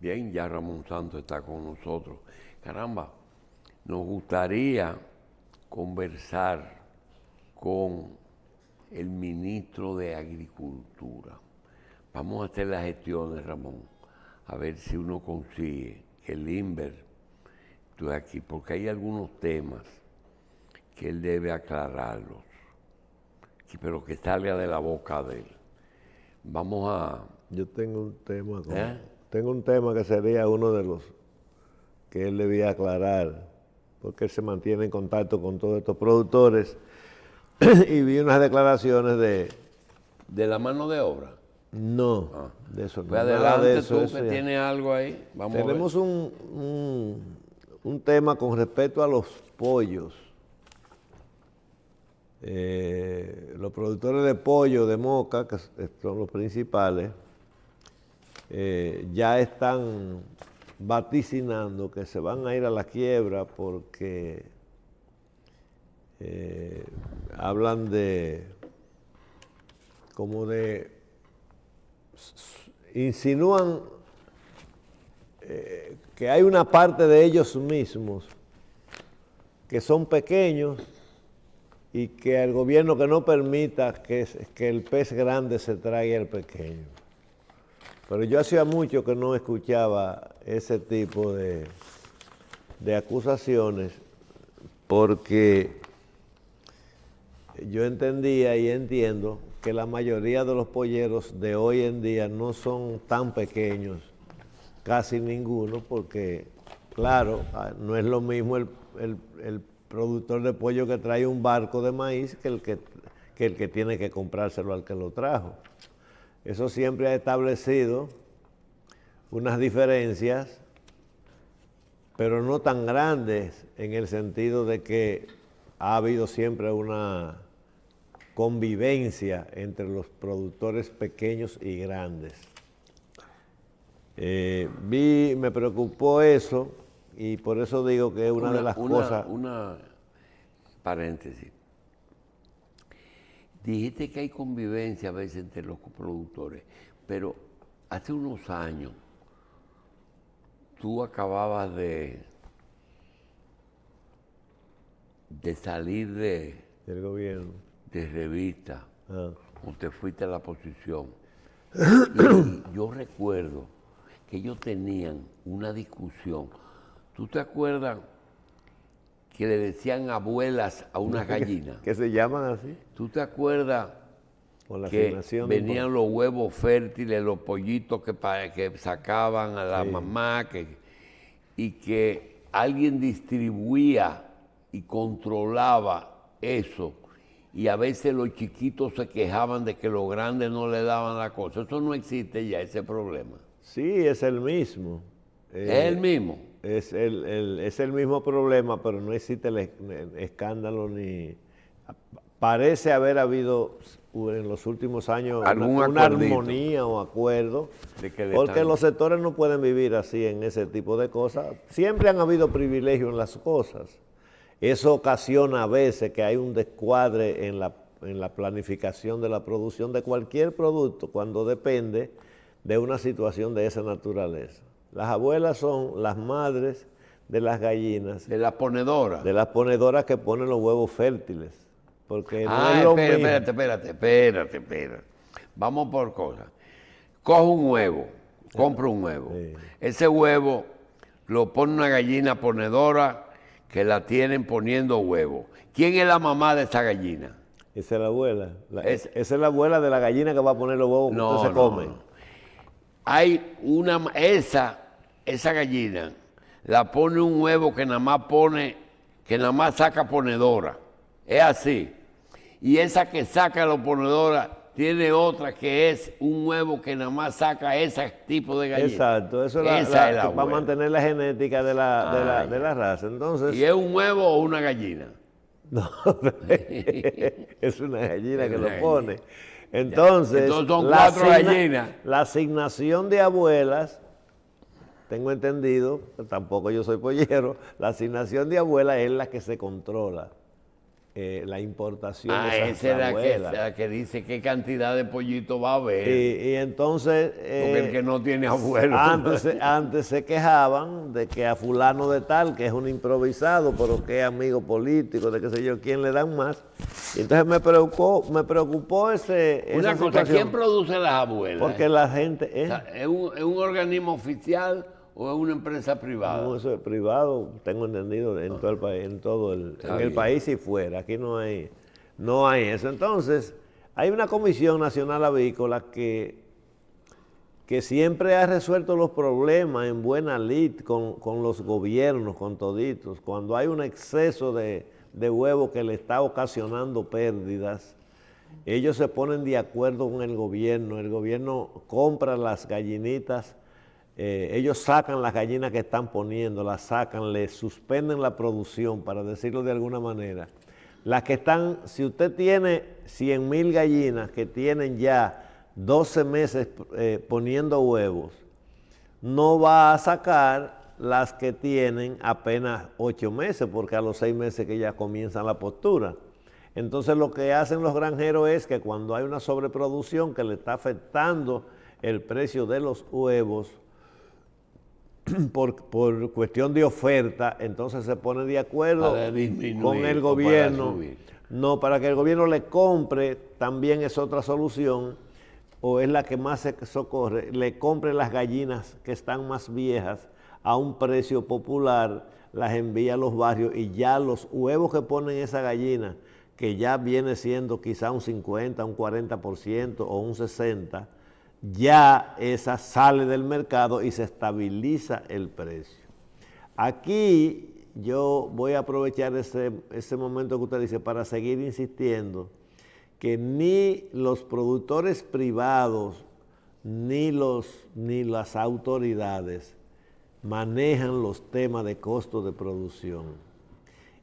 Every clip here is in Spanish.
Bien, ya Ramón Santos está con nosotros. Caramba, nos gustaría conversar con el ministro de Agricultura. Vamos a hacer las gestiones, Ramón, a ver si uno consigue que el INVER esté aquí, porque hay algunos temas que él debe aclararlos, pero que salga de la boca de él. Vamos a... Yo tengo un tema tengo un tema que sería uno de los que él debía aclarar, porque él se mantiene en contacto con todos estos productores y vi unas declaraciones ¿De la mano de obra? No, de eso no. Pues adelante de eso, tú que tienes algo ahí. Tenemos un tema con respecto a los pollos. Los productores de pollo de Moca, que son los principales, ya están vaticinando que se van a ir a la quiebra porque hablan insinúan que hay una parte de ellos mismos que son pequeños y que el gobierno que no permita que el pez grande se traiga al pequeño. Pero yo hacía mucho que no escuchaba ese tipo de acusaciones, porque yo entendía y entiendo que la mayoría de los polleros de hoy en día no son tan pequeños, casi ninguno, porque claro, no es lo mismo el productor de pollo que trae un barco de maíz que el que tiene que comprárselo al que lo trajo. Eso siempre ha establecido unas diferencias, pero no tan grandes, en el sentido de que ha habido siempre una convivencia entre los productores pequeños y grandes. Me preocupó eso, y por eso digo que es una de las cosas... Una paréntesis. Dijiste que hay convivencia a veces entre los productores, pero hace unos años tú acababas de salir del gobierno, de revista, o te fuiste a la oposición. Y yo recuerdo que ellos tenían una discusión. ¿Tú te acuerdas que le decían abuelas a unas gallinas? ¿Que se llaman así? ¿Tú te acuerdas que venían los huevos fértiles, los pollitos que sacaban a la mamá, y que alguien distribuía y controlaba eso? Y a veces los chiquitos se quejaban de que los grandes no le daban la cosa. Eso no existe ya, ese problema. Sí, es el mismo. ¿Es el mismo? Es el mismo problema, pero no existe el escándalo ni... Parece haber habido en los últimos años una armonía o acuerdo, porque los sectores no pueden vivir así en ese tipo de cosas. Siempre han habido privilegios en las cosas. Eso ocasiona a veces que hay un descuadre en la planificación de la producción de cualquier producto cuando depende de una situación de esa naturaleza. Las abuelas son las madres de las gallinas. ¿De las ponedoras? De las ponedoras que ponen los huevos fértiles. Porque no es lo mismo. Espérate. Vamos por cosas. Coge un huevo, compra un huevo. Sí. Ese huevo lo pone una gallina ponedora que la tienen poniendo huevo. ¿Quién es la mamá de esa gallina? Esa es la abuela. Esa es la abuela de la gallina que va a poner los huevos que usted se come. No. Hay esa gallina la pone un huevo que nada más saca ponedora. Es así. Y esa que saca la ponedora tiene otra que es un huevo que nada más saca ese tipo de gallina. Exacto, eso es la para mantener la genética de la raza. Entonces, ¿y es un huevo o una gallina? No, es una gallina que lo pone. Entonces son 4 gallinas. La asignación de abuelas, tengo entendido, tampoco yo soy pollero, la asignación de abuelas es la que se controla. la importación de San Samuel. La que dice qué cantidad de pollito va a haber. Y entonces... porque el que no tiene abuelo. Antes se quejaban de que a fulano de tal, que es un improvisado, pero que es amigo político, de qué sé yo, quién le dan más. Y entonces me preocupó esa cosa, ¿quién produce las abuelas? Porque la gente... O sea, ¿es un organismo oficial o es una empresa privada? No, eso es privado, tengo entendido, en todo el país, en el país y fuera. Aquí no hay eso. Entonces, hay una Comisión Nacional Avícola que siempre ha resuelto los problemas en buena lid con los gobiernos, con toditos. Cuando hay un exceso de huevos que le está ocasionando pérdidas, ellos se ponen de acuerdo con el gobierno compra las gallinitas, ellos sacan las gallinas que están poniendo, las sacan, les suspenden la producción, para decirlo de alguna manera. Las que están, si usted tiene 100,000 gallinas que tienen ya 12 meses poniendo huevos, no va a sacar las que tienen apenas 8 meses, porque a los 6 meses que ya comienzan la postura. Entonces lo que hacen los granjeros es que cuando hay una sobreproducción que le está afectando el precio de los huevos, por cuestión de oferta, entonces se pone de acuerdo con el gobierno. No, para que el gobierno le compre, también es otra solución, o es la que más se socorre, le compre las gallinas que están más viejas a un precio popular, las envía a los barrios y ya los huevos que ponen esa gallina, que ya viene siendo quizá un 50, un 40% o un 60%, ya esa sale del mercado y se estabiliza el precio. Aquí yo voy a aprovechar ese momento que usted dice para seguir insistiendo que ni los productores privados ni las autoridades manejan los temas de costo de producción.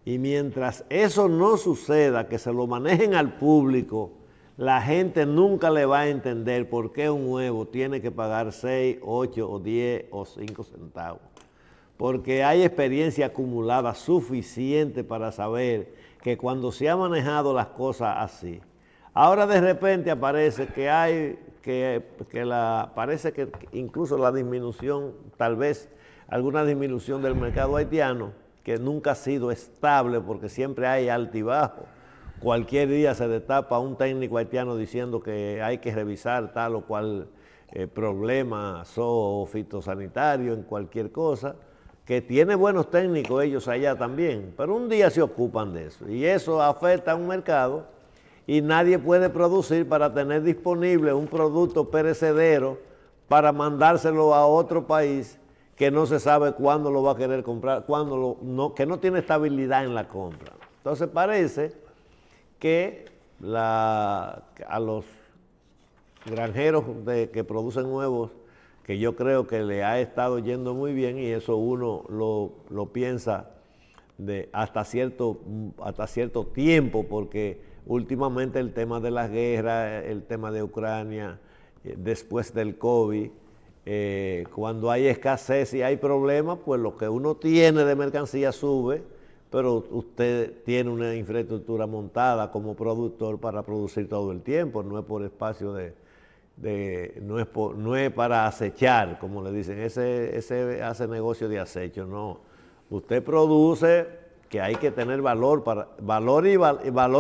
Y mientras eso no suceda, que se lo manejen al público, la gente nunca le va a entender por qué un huevo tiene que pagar 6, 8 o 10 o 5 centavos. Porque hay experiencia acumulada suficiente para saber que cuando se han manejado las cosas así, ahora de repente aparece parece que incluso la disminución, tal vez alguna disminución del mercado haitiano, que nunca ha sido estable porque siempre hay altibajo. Cualquier día se destapa un técnico haitiano diciendo que hay que revisar tal o cual problema fitosanitario en cualquier cosa, que tiene buenos técnicos ellos allá también, pero un día se ocupan de eso y eso afecta a un mercado y nadie puede producir para tener disponible un producto perecedero para mandárselo a otro país que no se sabe cuándo lo va a querer comprar, que no tiene estabilidad en la compra. Entonces parece que a los granjeros que producen huevos, que yo creo que le ha estado yendo muy bien, y eso uno lo piensa hasta cierto tiempo, porque últimamente el tema de la guerra, el tema de Ucrania, después del COVID, cuando hay escasez y hay problemas, pues lo que uno tiene de mercancía sube, pero usted tiene una infraestructura montada como productor para producir todo el tiempo, no es por espacio no es para acechar, como le dicen, ese hace negocio de acecho, no. Usted produce, que hay que tener valor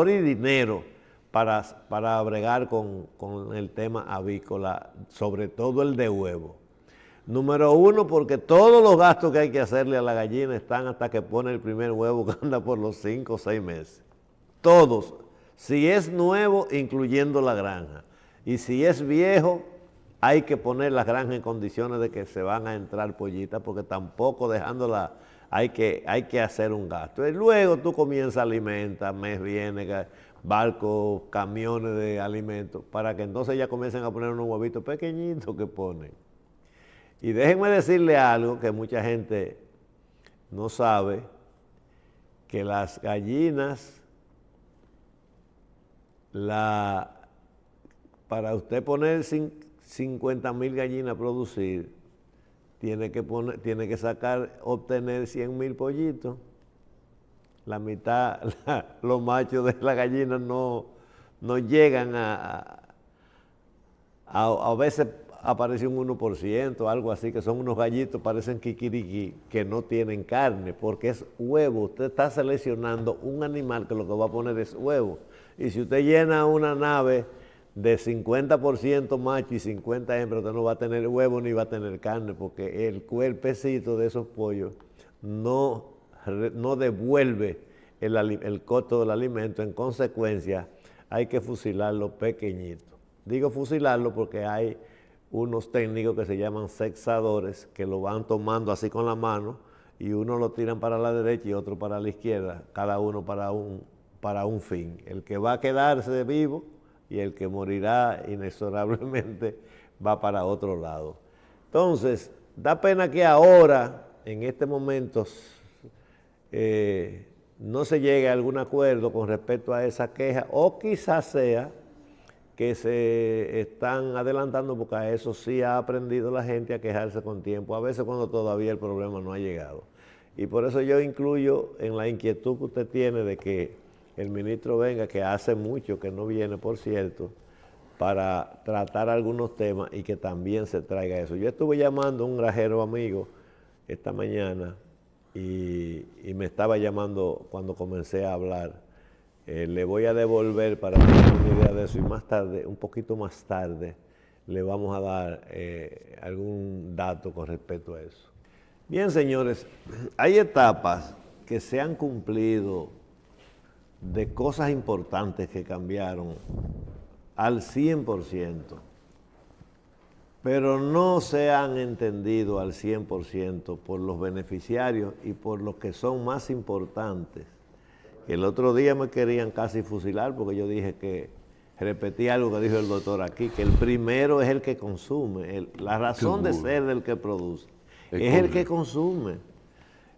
y dinero para bregar con el tema avícola, sobre todo el de huevo. Número uno, porque todos los gastos que hay que hacerle a la gallina están hasta que pone el primer huevo, que anda por los 5 o 6 meses. Todos. Si es nuevo, incluyendo la granja. Y si es viejo, hay que poner la granja en condiciones de que se van a entrar pollitas, porque tampoco dejándola, hay que hacer un gasto. Y luego tú comienzas a alimentar, mes viene, barcos, camiones de alimentos, para que entonces ya comiencen a poner unos huevitos pequeñitos que ponen. Y déjenme decirle algo que mucha gente no sabe, que las gallinas, para usted poner 50,000 gallinas a producir, tiene que obtener 100,000 pollitos. la mitad, los machos de la gallina no llegan a veces aparece un 1%, algo así, que son unos gallitos, parecen kikiriki, que no tienen carne, porque es huevo. Usted está seleccionando un animal que lo que va a poner es huevo. Y si usted llena una nave de 50% macho y 50 hembras, usted no va a tener huevo ni va a tener carne, porque el cuerpecito de esos pollos no devuelve el costo del alimento. En consecuencia, hay que fusilarlo pequeñito. Digo fusilarlo porque hay unos técnicos que se llaman sexadores, que lo van tomando así con la mano, y uno lo tiran para la derecha y otro para la izquierda, cada uno para un fin. El que va a quedarse vivo y el que morirá inexorablemente va para otro lado. Entonces, da pena que ahora, en este momento, no se llegue a algún acuerdo con respecto a esa queja, o quizás sea que se están adelantando, porque a eso sí ha aprendido la gente a quejarse con tiempo, a veces cuando todavía el problema no ha llegado. Y por eso yo incluyo en la inquietud que usted tiene de que el ministro venga, que hace mucho que no viene, por cierto, para tratar algunos temas y que también se traiga eso. Yo estuve llamando a un granjero amigo esta mañana y me estaba llamando cuando comencé a hablar. Le voy a devolver para tener una idea de eso, y más tarde, un poquito más tarde, le vamos a dar algún dato con respecto a eso. Bien, señores, hay etapas que se han cumplido de cosas importantes que cambiaron al 100%, pero no se han entendido al 100% por los beneficiarios y por los que son más importantes. El otro día me querían casi fusilar porque yo dije que, repetí algo que dijo el doctor aquí, que el primero es el que consume, la razón de ser del que produce, es el que consume.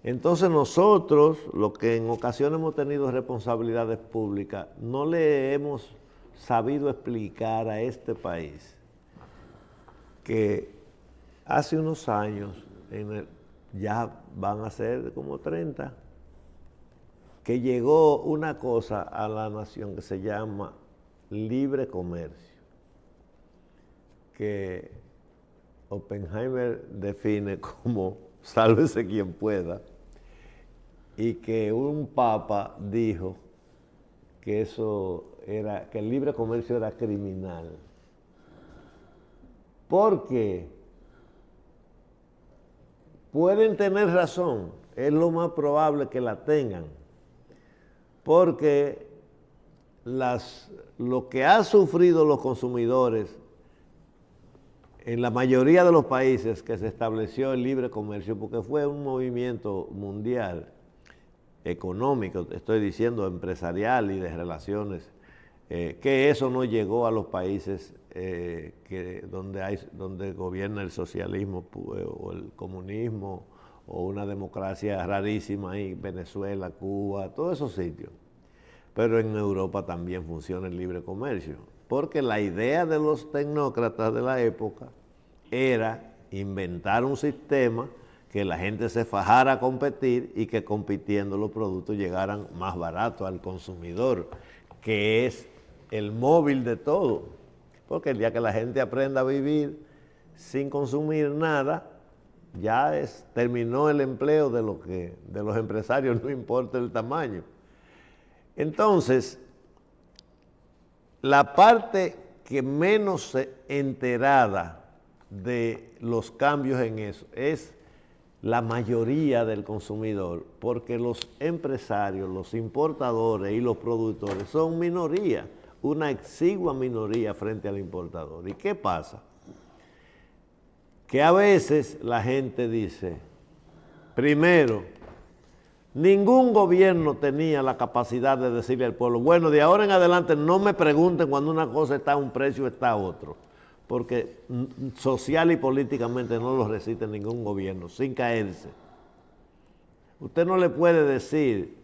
Entonces nosotros, los que en ocasiones hemos tenido responsabilidades públicas, no le hemos sabido explicar a este país que hace unos años, ya van a ser como 30, que llegó una cosa a la nación que se llama libre comercio, que Oppenheimer define como sálvese quien pueda, y que un papa dijo que que el libre comercio era criminal. Porque pueden tener razón, es lo más probable que la tengan, porque lo que han sufrido los consumidores en la mayoría de los países que se estableció el libre comercio, porque fue un movimiento mundial económico, estoy diciendo empresarial y de relaciones, que eso no llegó a los países donde gobierna el socialismo o el comunismo o una democracia rarísima ahí, Venezuela, Cuba, todos esos sitios. Pero en Europa también funciona el libre comercio, porque la idea de los tecnócratas de la época era inventar un sistema que la gente se fajara a competir y que compitiendo los productos llegaran más baratos al consumidor, que es el móvil de todo. Porque el día que la gente aprenda a vivir sin consumir nada, ya terminó el empleo de los empresarios, no importa el tamaño. Entonces, la parte que menos enterada de los cambios en eso es la mayoría del consumidor, porque los empresarios, los importadores y los productores son minoría, una exigua minoría frente al importador. ¿Y qué pasa? Que a veces la gente dice, primero, ningún gobierno tenía la capacidad de decirle al pueblo, bueno, de ahora en adelante no me pregunten cuando una cosa está a un precio o está a otro, porque social y políticamente no lo resiste ningún gobierno, sin caerse. Usted no le puede decir,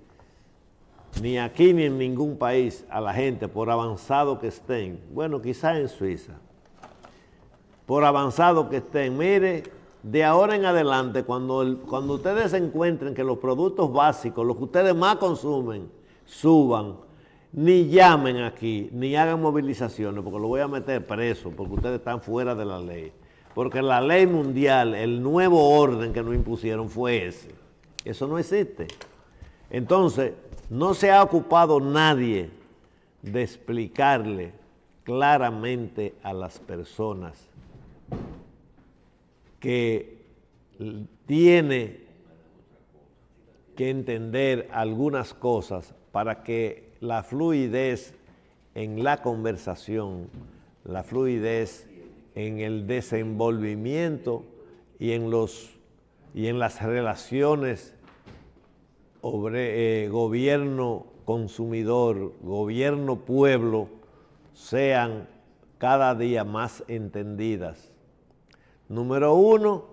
ni aquí ni en ningún país, a la gente, por avanzado que estén, bueno, quizás en Suiza, por avanzado que estén, mire, de ahora en adelante, cuando ustedes encuentren que los productos básicos, los que ustedes más consumen, suban, ni llamen aquí, ni hagan movilizaciones, porque lo voy a meter preso, porque ustedes están fuera de la ley. Porque la ley mundial, el nuevo orden que nos impusieron fue ese. Eso no existe. Entonces, no se ha ocupado nadie de explicarle claramente a las personas que tiene que entender algunas cosas para que la fluidez en la conversación, la fluidez en el desenvolvimiento y en las relaciones gobierno-consumidor, gobierno-pueblo, sean cada día más entendidas. Número uno,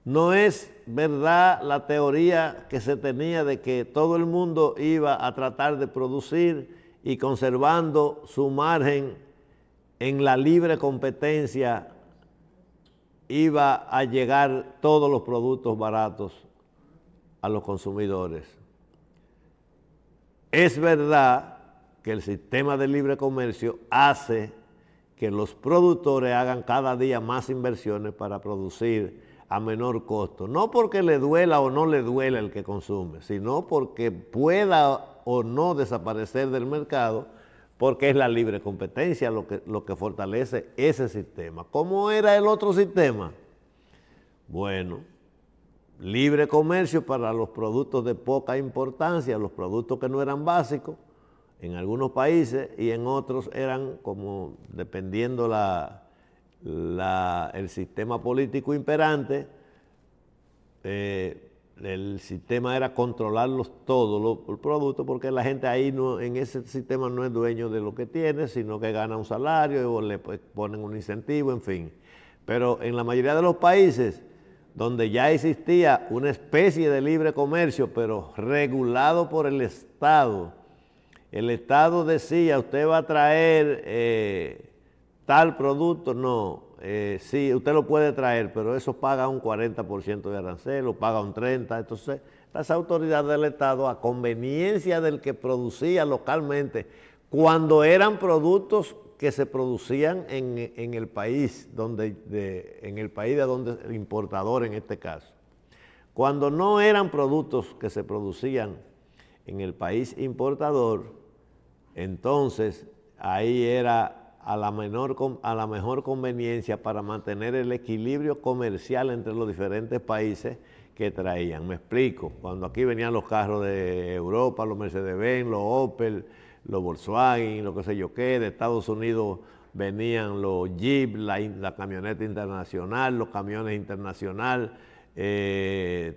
no es verdad la teoría que se tenía de que todo el mundo iba a tratar de producir y conservando su margen en la libre competencia iba a llegar todos los productos baratos a los consumidores. Es verdad que el sistema de libre comercio hace que los productores hagan cada día más inversiones para producir a menor costo, no porque le duela o no le duela el que consume, sino porque pueda o no desaparecer del mercado, porque es la libre competencia lo que fortalece ese sistema. ¿Cómo era el otro sistema? Bueno, libre comercio para los productos de poca importancia, los productos que no eran básicos, en algunos países, y en otros eran como, dependiendo el sistema político imperante, el sistema era controlarlos todos los productos, porque la gente ahí en ese sistema no es dueño de lo que tiene, sino que gana un salario o le ponen un incentivo, en fin. Pero en la mayoría de los países donde ya existía una especie de libre comercio, pero regulado por el Estado decía, usted va a traer tal producto, no, sí, usted lo puede traer, pero eso paga un 40% de arancel, o paga un 30%. Entonces, las autoridades del Estado, a conveniencia del que producía localmente, cuando eran productos que se producían en el país, el importador en este caso. Cuando no eran productos que se producían en el país importador, entonces ahí era a la mejor conveniencia para mantener el equilibrio comercial entre los diferentes países que traían. Me explico, cuando aquí venían los carros de Europa, los Mercedes-Benz, los Opel, los Volkswagen, lo que sé yo qué, de Estados Unidos venían los Jeep, la camioneta internacional, los camiones internacionales,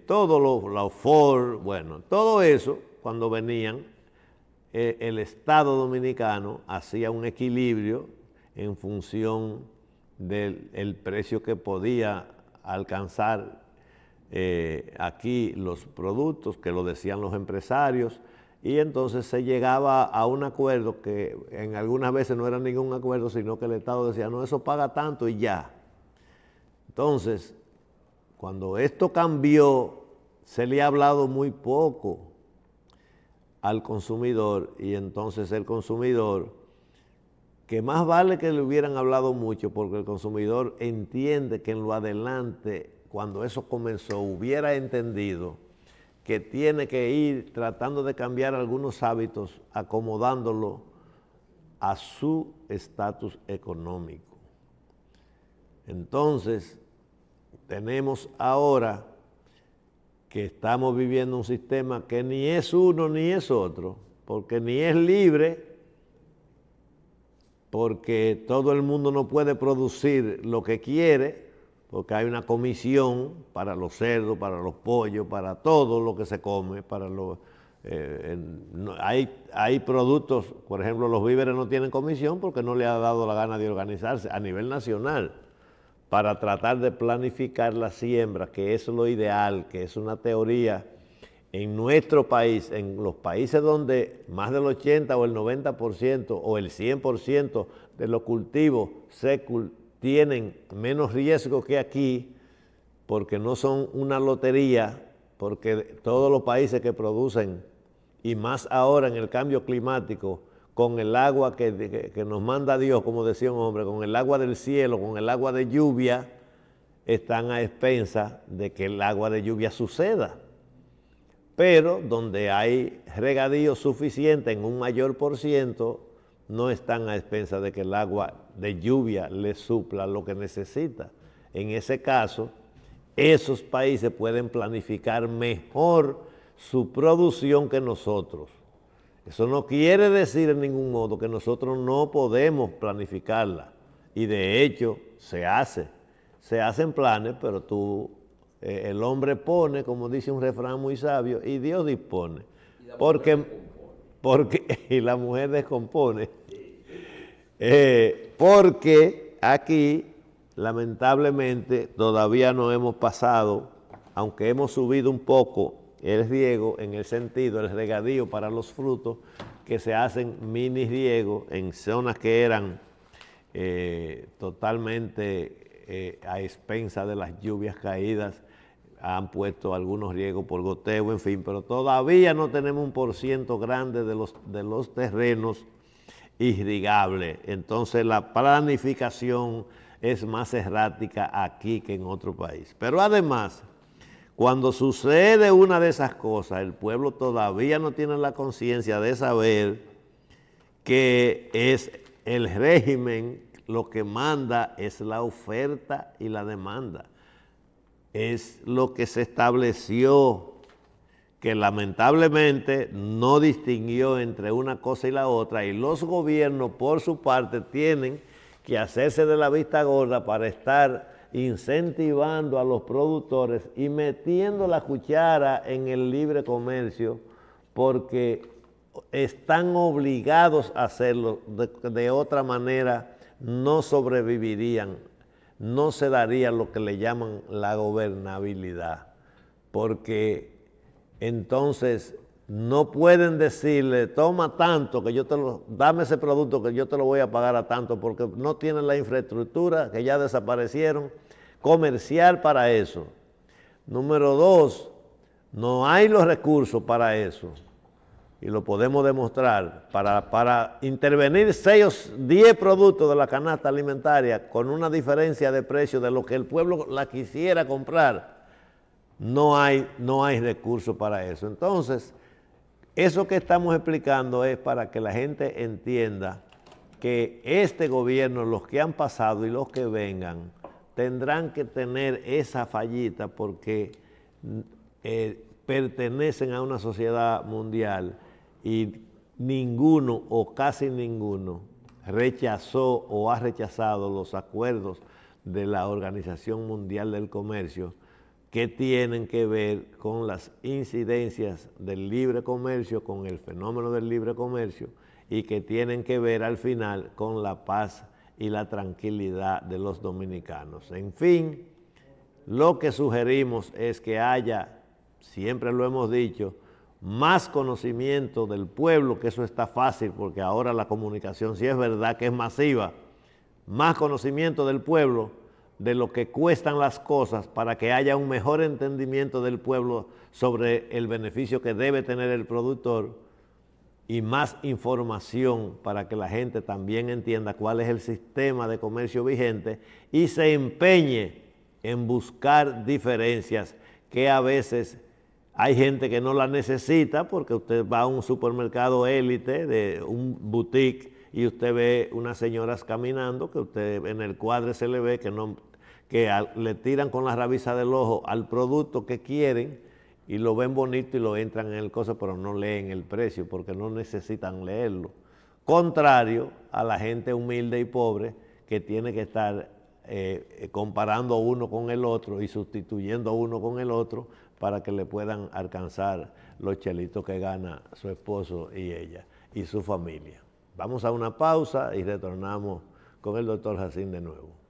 todos los Ford, bueno, todo eso, cuando venían, el Estado Dominicano hacía un equilibrio en función del precio que podía alcanzar aquí los productos, que lo decían los empresarios, y entonces se llegaba a un acuerdo que en algunas veces no era ningún acuerdo, sino que el Estado decía, no, eso paga tanto y ya. Entonces, cuando esto cambió, se le ha hablado muy poco al consumidor, y entonces el consumidor, que más vale que le hubieran hablado mucho, porque el consumidor entiende que en lo adelante, cuando eso comenzó, hubiera entendido que tiene que ir tratando de cambiar algunos hábitos, acomodándolo a su estatus económico. Entonces, tenemos ahora que estamos viviendo un sistema que ni es uno ni es otro, porque ni es libre, porque todo el mundo no puede producir lo que quiere, porque hay una comisión para los cerdos, para los pollos, para todo lo que se come, hay productos, por ejemplo, los víveres no tienen comisión porque no le ha dado la gana de organizarse a nivel nacional para tratar de planificar la siembra, que es lo ideal, que es una teoría en nuestro país, en los países donde más del 80 o el 90% o el 100% de los cultivos tienen menos riesgo que aquí, porque no son una lotería, porque todos los países que producen, y más ahora en el cambio climático, con el agua que nos manda Dios, como decía un hombre, con el agua del cielo, con el agua de lluvia, están a expensas de que el agua de lluvia suceda. Pero donde hay regadío suficiente en un mayor por ciento, no están a expensas de que el agua de lluvia les supla lo que necesita. En ese caso, esos países pueden planificar mejor su producción que nosotros. Eso no quiere decir en ningún modo que nosotros no podemos planificarla. Y de hecho, se hacen planes, pero el hombre pone, como dice un refrán muy sabio, y Dios dispone. Y la mujer descompone. Porque aquí, lamentablemente, todavía no hemos pasado, aunque hemos subido un poco el riego, en el sentido, el regadío para los frutos, que se hacen mini riego en zonas que eran totalmente a expensas de las lluvias caídas, han puesto algunos riegos por goteo, en fin, pero todavía no tenemos un porciento grande de los terrenos irrigables. Entonces la planificación es más errática aquí que en otro país. Pero además, cuando sucede una de esas cosas, el pueblo todavía no tiene la conciencia de saber que es el régimen lo que manda es la oferta y la demanda. Es lo que se estableció, que lamentablemente no distinguió entre una cosa y la otra, y los gobiernos por su parte tienen que hacerse de la vista gorda para estar incentivando a los productores y metiendo la cuchara en el libre comercio, porque están obligados a hacerlo, de otra manera no sobrevivirían, no se daría lo que le llaman la gobernabilidad, porque entonces no pueden decirle, toma tanto, dame ese producto que yo te lo voy a pagar a tanto, porque no tienen la infraestructura, que ya desaparecieron, comercial para eso. Número 2, no hay los recursos para eso, y lo podemos demostrar, para intervenir 6 o 10 productos de la canasta alimentaria con una diferencia de precio de lo que el pueblo la quisiera comprar, no hay recursos para eso. Entonces, eso que estamos explicando es para que la gente entienda que este gobierno, los que han pasado y los que vengan, tendrán que tener esa fallita porque pertenecen a una sociedad mundial y ninguno o casi ninguno rechazó o ha rechazado los acuerdos de la Organización Mundial del Comercio que tienen que ver con las incidencias del libre comercio, con el fenómeno del libre comercio, y que tienen que ver al final con la paz y la tranquilidad de los dominicanos. En fin, lo que sugerimos es que haya, siempre lo hemos dicho, más conocimiento del pueblo, que eso está fácil porque ahora la comunicación sí es verdad que es masiva, más conocimiento del pueblo de lo que cuestan las cosas para que haya un mejor entendimiento del pueblo sobre el beneficio que debe tener el productor y más información para que la gente también entienda cuál es el sistema de comercio vigente y se empeñe en buscar diferencias que a veces hay gente que no la necesita porque usted va a un supermercado élite, de un boutique, y usted ve unas señoras caminando que usted en el cuadro se le ve que le tiran con la rabiza del ojo al producto que quieren y lo ven bonito y lo entran en el coso, pero no leen el precio porque no necesitan leerlo. Contrario a la gente humilde y pobre que tiene que estar comparando uno con el otro y sustituyendo uno con el otro para que le puedan alcanzar los chelitos que gana su esposo y ella y su familia. Vamos a una pausa y retornamos con el doctor Jacín de nuevo.